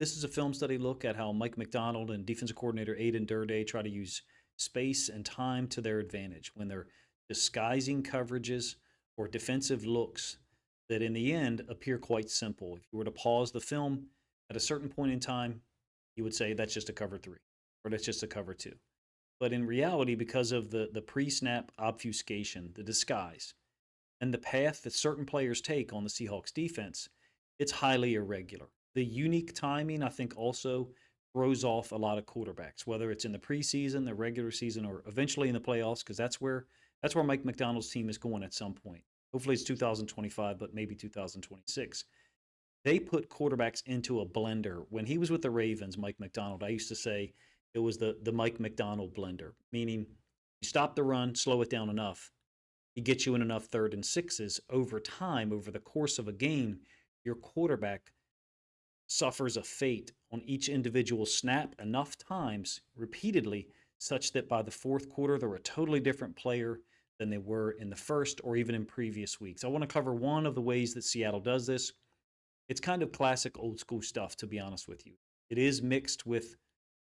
This is a film study look at how Mike Macdonald and defensive coordinator Aden Durde try to use space and time to their advantage when they're disguising coverages or defensive looks that in the end appear quite simple. If you were to pause the film at a certain point in time, you would say that's just a cover three or that's just a cover two. But in reality, because of the pre snap obfuscation, the disguise, and the path that certain players take on the Seahawks defense, it's highly irregular. The unique timing, I think, also throws off a lot of quarterbacks, whether it's in the preseason, the regular season, or eventually in the playoffs, because that's where Mike McDonald's team is going at some point. Hopefully it's 2025, but maybe 2026. They put quarterbacks into a blender. When he was with the Ravens, Mike McDonald, I used to say it was the Mike McDonald blender, meaning you stop the run, slow it down enough, he gets you in enough third and sixes over time, over the course of a game, your quarterback suffers a fate on each individual snap enough times repeatedly such that by the fourth quarter they're a totally different player than they were in the first or even in previous weeks. I want to cover one of the ways that Seattle does this. It's kind of classic old school stuff, to be honest with you. It is mixed with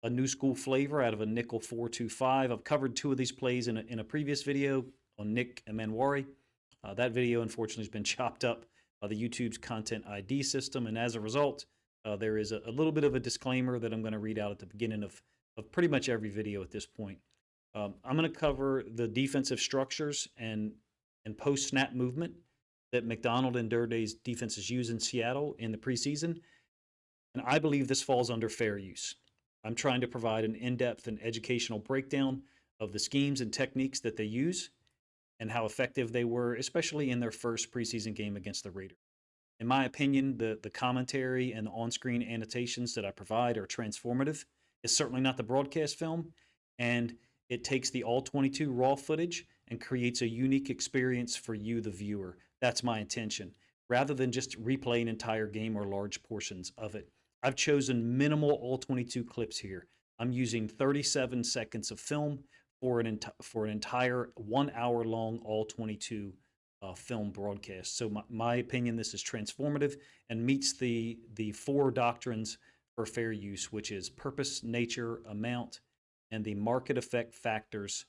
a new school flavor out of a nickel 4-2-5. I've covered two of these plays in a previous video on Nick and Manwari. That video, unfortunately, has been chopped up by the YouTube's content ID system, and as a result, there is a little bit of a disclaimer that I'm going to read out at the beginning of pretty much every video at this point. I'm going to cover the defensive structures and post-snap movement that Macdonald and Durde's defenses use in Seattle in the preseason, and I believe this falls under fair use. I'm trying to provide an in-depth and educational breakdown of the schemes and techniques that they use and how effective they were, especially in their first preseason game against the Raiders. In my opinion, the commentary and the on-screen annotations that I provide are transformative. It's certainly not the broadcast film, and it takes the all-22 raw footage and creates a unique experience for you, the viewer. That's my intention, rather than just replay an entire game or large portions of it. I've chosen minimal all-22 clips here. I'm using 37 seconds of film for an entire 1 hour long all-22 film broadcast. So my opinion, this is transformative and meets the four doctrines for fair use, which is purpose, nature, amount, and the market effect factors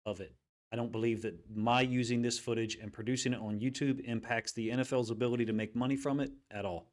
of it. I don't believe that my using this footage and producing it on YouTube impacts the NFL's ability to make money from it at all.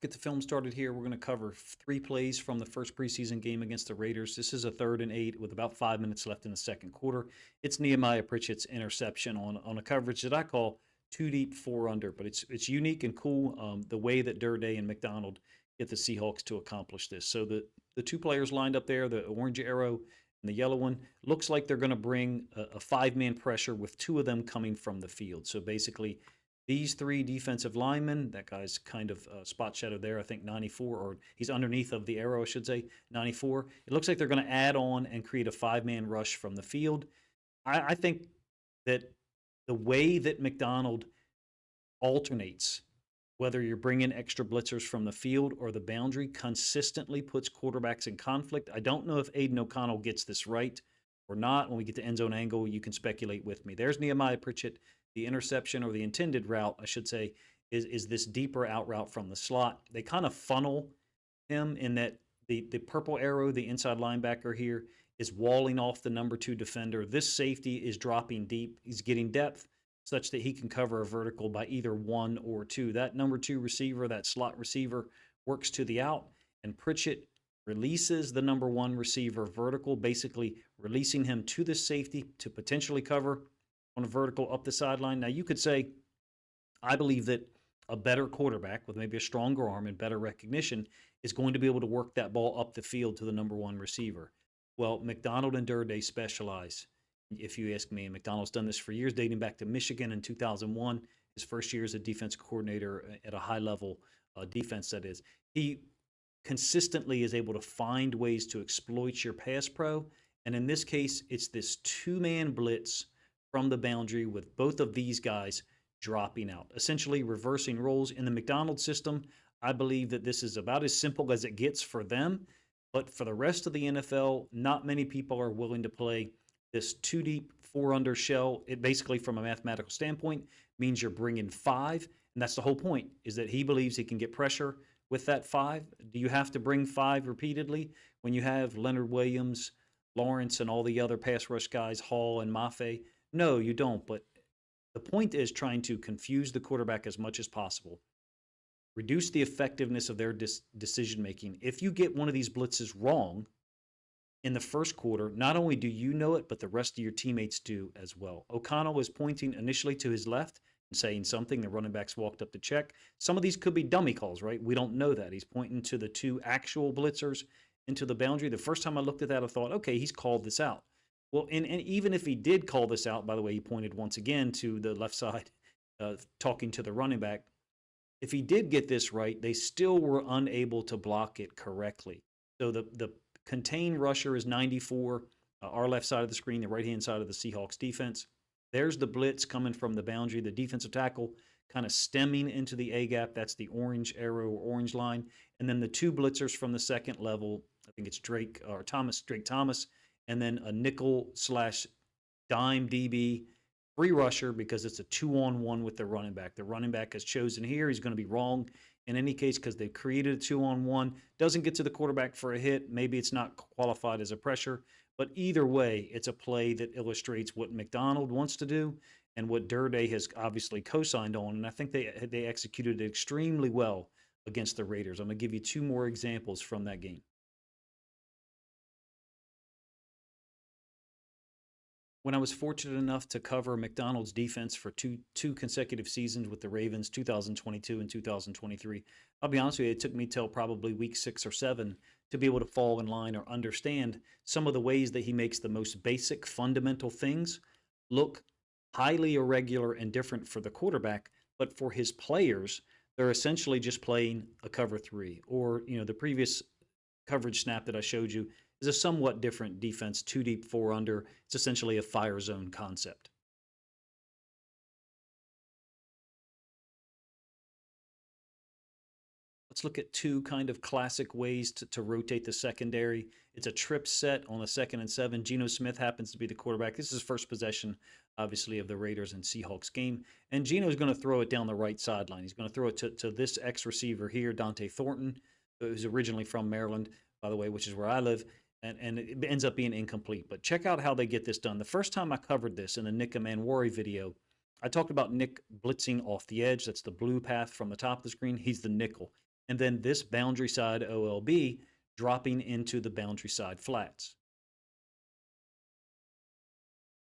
Get the film started here. We're going to cover 3 plays from the first preseason game against the Raiders. This is a 3rd and 8 with about 5 minutes left in the second quarter. It's Nehemiah Pritchett's interception on a coverage that I call 2 deep, 4 under, but it's unique and cool the way that Durde and McDonald get the Seahawks to accomplish this. So the 2 players lined up there, the orange arrow and the yellow one, looks like they're going to bring a 5-man pressure with 2 of them coming from the field. So basically, these 3 defensive linemen, that guy's kind of spot shadow there, I think 94, or he's underneath of the arrow, I should say, 94. It looks like they're going to add on and create a 5-man rush from the field. I think that the way that McDonald alternates, whether you're bringing extra blitzers from the field or the boundary, consistently puts quarterbacks in conflict. I don't know if Aiden O'Connell gets this right or not. When we get to end zone angle, you can speculate with me. There's Nehemiah Pritchett. The interception, or the intended route, I should say, is this deeper out route from the slot. They kind of funnel him in that the purple arrow, the inside linebacker here, is walling off the number 2 defender. This safety is dropping deep. He's getting depth such that he can cover a vertical by either 1 or 2. That number 2 receiver, that slot receiver, works to the out, and Pritchett releases the number 1 receiver vertical, basically releasing him to the safety to potentially cover on a vertical up the sideline. Now, you could say, I believe that a better quarterback with maybe a stronger arm and better recognition is going to be able to work that ball up the field to the number 1 receiver. Well, McDonald and Durde specialize, if you ask me. And McDonald's done this for years, dating back to Michigan in 2001, his first year as a defense coordinator at a high-level defense, that is. He consistently is able to find ways to exploit your pass pro, and in this case, it's this 2-man blitz from the boundary with both of these guys dropping out, essentially reversing roles. In the McDonald system, I believe that this is about as simple as it gets for them, but for the rest of the NFL, not many people are willing to play this 2 deep, 4 under shell, it basically, from a mathematical standpoint, means you're bringing 5. And that's the whole point, is that he believes he can get pressure with that 5. Do you have to bring 5 repeatedly when you have Leonard Williams, Lawrence, and all the other pass rush guys, Hall and Mafe? No, you don't. But the point is trying to confuse the quarterback as much as possible, reduce the effectiveness of their decision making. If you get one of these blitzes wrong in the first quarter, not only do you know it, but the rest of your teammates do as well. O'Connell was pointing initially to his left and saying something. The running backs walked up to check. Some of these could be dummy calls, right? We don't know that. He's pointing to the 2 actual blitzers into the boundary. The first time I looked at that, I thought, okay, he's called this out. Well, and even if he did call this out, by the way, he pointed once again to the left side, talking to the running back. If he did get this right, they still were unable to block it correctly. So the contained rusher is 94, our left side of the screen, the right-hand side of the Seahawks defense. There's the blitz coming from the boundary, the defensive tackle kind of stemming into the A-gap. That's the orange arrow or orange line. And then the 2 blitzers from the second level, I think it's Drake Thomas, and then a nickel / dime DB, free rusher, because it's a 2-on-1 with the running back. The running back is chosen here. He's going to be wrong in any case because they've created a 2-on-1. Doesn't get to the quarterback for a hit. Maybe it's not qualified as a pressure. But either way, it's a play that illustrates what Macdonald wants to do and what Durde has obviously co-signed on. And I think they executed it extremely well against the Raiders. I'm going to give you 2 more examples from that game. When I was fortunate enough to cover Macdonald's defense for two consecutive seasons with the Ravens, 2022 and 2023, I'll be honest with you, it took me till probably week 6 or 7 to be able to fall in line or understand some of the ways that he makes the most basic fundamental things look highly irregular and different for the quarterback, but for his players, they're essentially just playing a cover 3, or the previous coverage snap that I showed you is a somewhat different defense, 2 deep, 4 under. It's essentially a fire zone concept. Let's look at 2 kind of classic ways to rotate the secondary. It's a trip set on a 2nd and 7. Geno Smith happens to be the quarterback. This is his first possession, obviously, of the Raiders and Seahawks game. And Geno's going to throw it down the right sideline. He's going to throw it to this ex-receiver here, Dante Thornton, who's originally from Maryland, by the way, which is where I live. And it ends up being incomplete. But check out how they get this done. The first time I covered this in the Nick Manwari video, I talked about Nick blitzing off the edge. That's the blue path from the top of the screen. He's the nickel. And then this boundary side OLB dropping into the boundary side flats,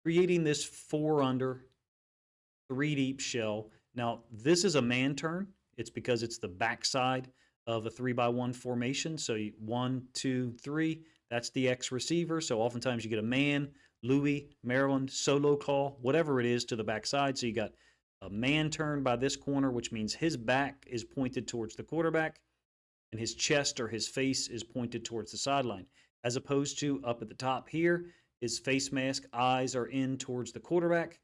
creating this 4 under, 3 deep shell. Now, this is a man turn. It's because it's the backside of a 3-by-1 formation. So 1, 2, 3. That's the X receiver. So oftentimes you get a man, Louis, Maryland, solo call, whatever it is, to the backside. So you got a man turn by this corner, which means his back is pointed towards the quarterback and his chest or his face is pointed towards the sideline. As opposed to up at the top here, his face mask, eyes are in towards the quarterback,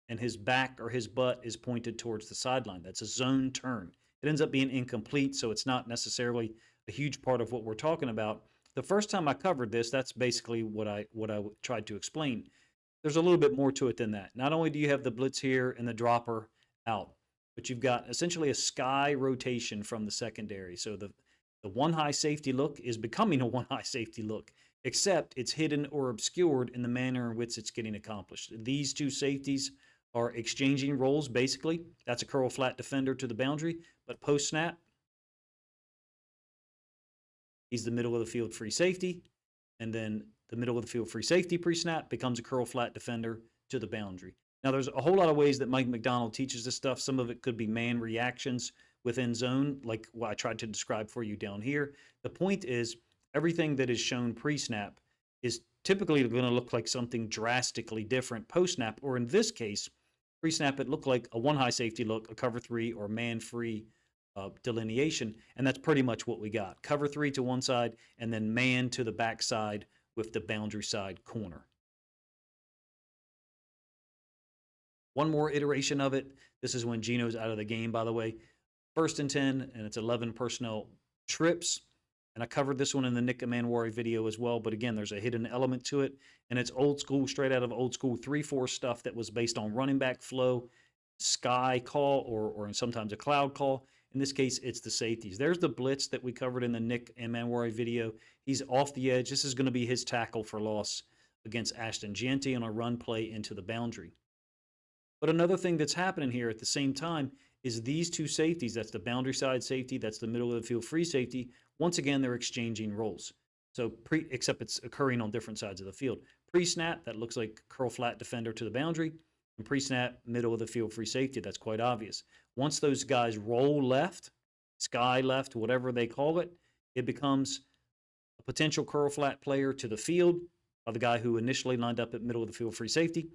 and his back or his butt is pointed towards the sideline. That's a zone turn. It ends up being incomplete, so it's not necessarily a huge part of what we're talking about. The first time I covered this, that's basically what I tried to explain. There's a little bit more to it than that. Not only do you have the blitz here and the dropper out, but you've got essentially a sky rotation from the secondary. So the 1 high safety look is becoming a 1 high safety look, except it's hidden or obscured in the manner in which it's getting accomplished. These 2 safeties are exchanging roles, basically. That's a curl flat defender to the boundary, but post snap, he's the middle of the field free safety, and then the middle of the field free safety pre-snap becomes a curl flat defender to the boundary. Now, there's a whole lot of ways that Mike Macdonald teaches this stuff. Some of it could be man reactions within zone, like what I tried to describe for you down here. The point is, everything that is shown pre-snap is typically going to look like something drastically different post-snap, or in this case, pre-snap, it looked like a 1 high safety look, a cover 3 or man-free delineation, and that's pretty much what we got. Cover 3 to one side, and then man to the back side with the boundary side corner. One more iteration of it. This is when Geno's out of the game, by the way. 1st and 10, and it's 11 personnel trips. And I covered this one in the Nick Manwari video as well. But again, there's a hidden element to it. And it's old school, straight out of old school 3-4 stuff that was based on running back flow, sky call, or sometimes a cloud call. In this case, it's the safeties. There's the blitz that we covered in the Nick Manwari video. He's off the edge. This is going to be his tackle for loss against Ashton Jeanty on a run play into the boundary. But another thing that's happening here at the same time is these two safeties, that's the boundary side safety, that's the middle of the field free safety, once again, they're exchanging roles. So except it's occurring on different sides of the field. Pre-snap, that looks like curl flat defender to the boundary, and pre-snap, middle of the field free safety, that's quite obvious. Once those guys roll left, sky left, whatever they call it, it becomes a potential curl flat player to the field of the guy who initially lined up at middle of the field free safety,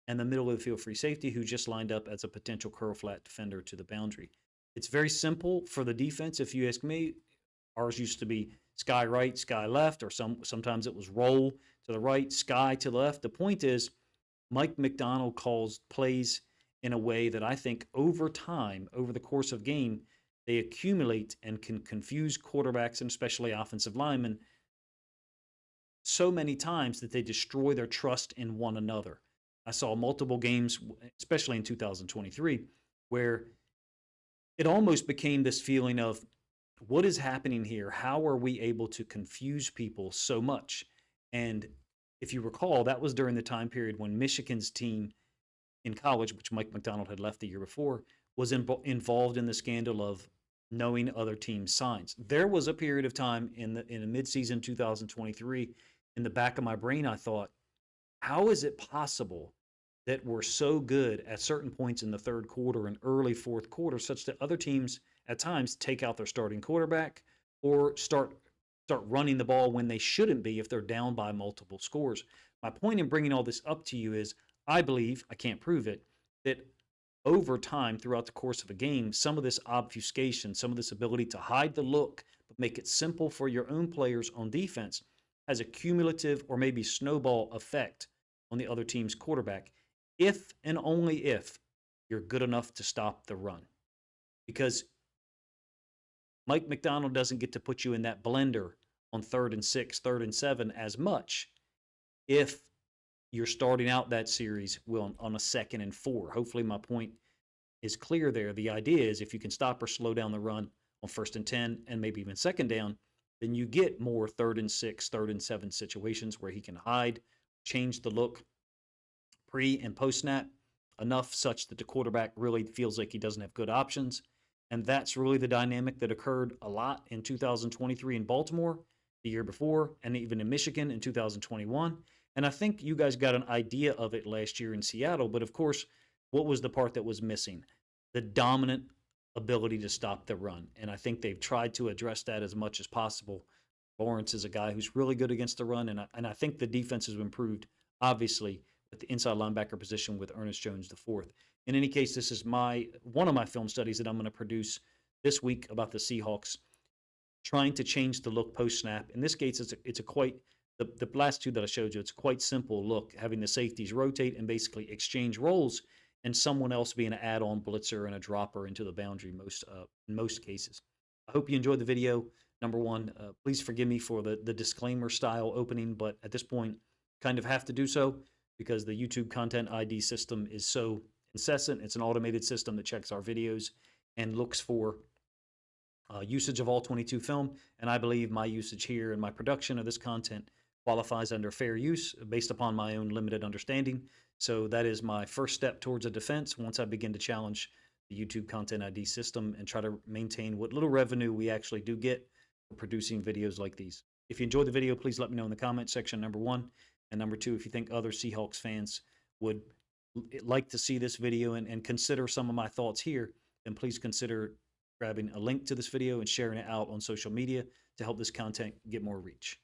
and the middle of the field free safety who just lined up as a potential curl flat defender to the boundary. It's very simple for the defense, if you ask me. Ours used to be sky right, sky left, or sometimes it was roll to the right, sky to the left. The point is, Mike Macdonald calls plays in a way that I think over time, over the course of game, they accumulate and can confuse quarterbacks and especially offensive linemen so many times that they destroy their trust in one another. I saw multiple games, especially in 2023, where it almost became this feeling of, what is happening here? How are we able to confuse people so much? And if you recall, that was during the time period when Michigan's team in college, which Mike Macdonald had left the year before, was involved in the scandal of knowing other teams' signs. There was a period of time in the midseason 2023, in the back of my brain, I thought, how is it possible that we're so good at certain points in the third quarter and early fourth quarter, such that other teams at times take out their starting quarterback or start running the ball when they shouldn't be if they're down by multiple scores? My point in bringing all this up to you is, I believe, I can't prove it, that over time throughout the course of a game, some of this obfuscation, some of this ability to hide the look, but make it simple for your own players on defense, has a cumulative or maybe snowball effect on the other team's quarterback, if and only if you're good enough to stop the run. Because Mike Macdonald doesn't get to put you in that blender on 3rd and 6, 3rd and 7 as much if you're starting out that series on a 2nd and 4. Hopefully my point is clear there. The idea is if you can stop or slow down the run on 1st and 10 and maybe even 2nd down, then you get more 3rd and 6, 3rd and 7 situations where he can hide, change the look pre and post snap enough such that the quarterback really feels like he doesn't have good options. And that's really the dynamic that occurred a lot in 2023 in Baltimore, the year before, and even in Michigan in 2021. And I think you guys got an idea of it last year in Seattle. But of course, what was the part that was missing? The dominant ability to stop the run. And I think they've tried to address that as much as possible. Lawrence is a guy who's really good against the run. And I think the defense has improved, obviously, with the inside linebacker position with Ernest Jones IV. In any case, this is one of my film studies that I'm going to produce this week about the Seahawks trying to change the look post-snap. In this case, it's a quite, the last two that I showed you, it's a quite simple look, having the safeties rotate and basically exchange roles and someone else being an add-on blitzer and a dropper into the boundary in most cases. I hope you enjoyed the video. Number one, please forgive me for the disclaimer style opening, but at this point, kind of have to do so because the YouTube Content ID system is so incessant. It's an automated system that checks our videos and looks for usage of all 22 film. And I believe my usage here and my production of this content qualifies under fair use based upon my own limited understanding. So that is my first step towards a defense once I begin to challenge the YouTube Content ID system and try to maintain what little revenue we actually do get for producing videos like these. If you enjoyed the video, please let me know in the comment section, number one. And number two, if you think other Seahawks fans would like to see this video and consider some of my thoughts here, then please consider grabbing a link to this video and sharing it out on social media to help this content get more reach.